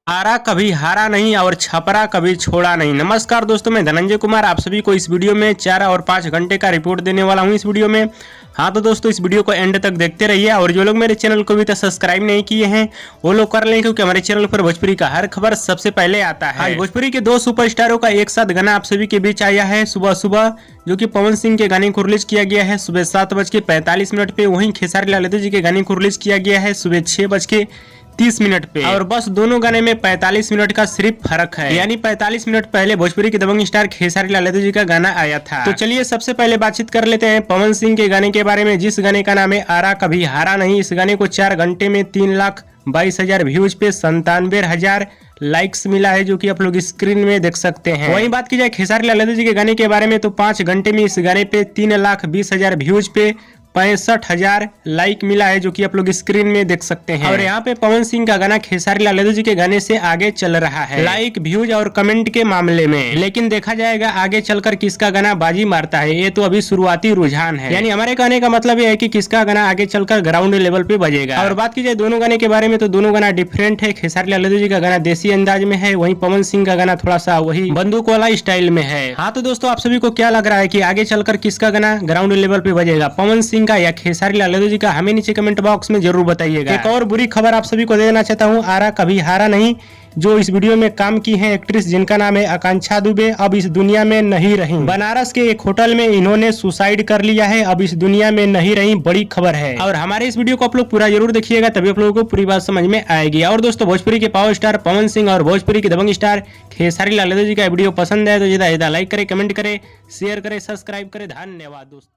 आरा कभी हारा नहीं और छपरा कभी छोड़ा नहीं। नमस्कार दोस्तों, मैं धनंजय कुमार आप सभी को इस वीडियो में 4 और 5 घंटे का रिपोर्ट देने वाला हूं इस वीडियो में। हाँ तो दोस्तों, इस वीडियो को एंड तक देखते रहिए और जो लोग मेरे चैनल को अभी तक सब्सक्राइब नहीं किए हैं वो लोग कर लें, क्योंकि हमारे चैनल पर भोजपुरी का हर खबर सबसे पहले आता है। आज भोजपुरी के 2 सुपरस्टारों का एक साथ गाना आप सभी के बीच आया है सुबह सुबह, जो कि पवन सिंह के गाने को रिलीज किया गया है सुबह 7:45 पे। वहीं खेसारी लाल यादव जी के गाने को रिलीज किया गया है सुबह 6:30 पे। और बस दोनों गाने में 45 मिनट का सिर्फ फर्क है, यानी 45 मिनट पहले भोजपुरी के दबंग स्टार खेसारी लाल यादव जी का गाना आया था। तो चलिए सबसे पहले बातचीत कर लेते हैं पवन सिंह के गाने के बारे में, जिस गाने का नाम है आरा कभी हारा नहीं। इस गाने को 4 घंटे में 3,22,000 व्यूज पे 97,000 लाइक्स मिला है, जो कि आप लोग स्क्रीन में देख सकते हैं। वहीं बात की जाए खेसारी लाल यादव जी के गाने के बारे में, तो 5 घंटे में इस गाने पे 3,20,000 व्यूज पे 65,000 लाइक मिला है, जो कि आप लोग स्क्रीन में देख सकते हैं। और यहाँ पे पवन सिंह का गाना खेसारी लाल यादव जी के गाने से आगे चल रहा है लाइक, व्यूज और कमेंट के मामले में। लेकिन देखा जाएगा आगे चलकर किसका गाना बाजी मारता है, ये तो अभी शुरुआती रुझान है। यानी हमारे कहने का मतलब ये है कि किसका गाना आगे चलकर ग्राउंड लेवल पे बजेगा। और बात की जाए दोनों गाने के बारे में, तो दोनों गाना डिफरेंट है। खेसारी लाल यादव जी का गाना देसी अंदाज में है, वहीं पवन सिंह का गाना थोड़ा सा वही बंदूक वाला स्टाइल में है। हाँ तो दोस्तों, आप सभी को क्या लग रहा है कि आगे चलकर किसका गाना ग्राउंड लेवल पे बजेगा, पवन सिंह का या खेसारी लाल यादव जी का? हमें नीचे कमेंट बॉक्स में जरूर बताइएगा। एक और बुरी खबर आप सभी को दे देना चाहता हूँ, आरा कभी हारा नहीं जो इस वीडियो में काम की है एक्ट्रेस जिनका नाम है आकांक्षा दुबे, अब इस दुनिया में नहीं रही। बनारस के एक होटल में इन्होंने सुसाइड कर लिया है, अब इस दुनिया में नहीं रही, बड़ी खबर है। और हमारे इस वीडियो को आप लोग पूरा जरूर देखिएगा, तभी आप लोगों को पूरी बात समझ में आएगी। और दोस्तों, भोजपुरी के पावर स्टार पवन सिंह और भोजपुरी के दबंग स्टार खेसारी लाल यादव जी का वीडियो पसंद है तो ज्यादा लाइक करे, कमेंट करे, शेयर करे, सब्सक्राइब करे। धन्यवाद दोस्तों।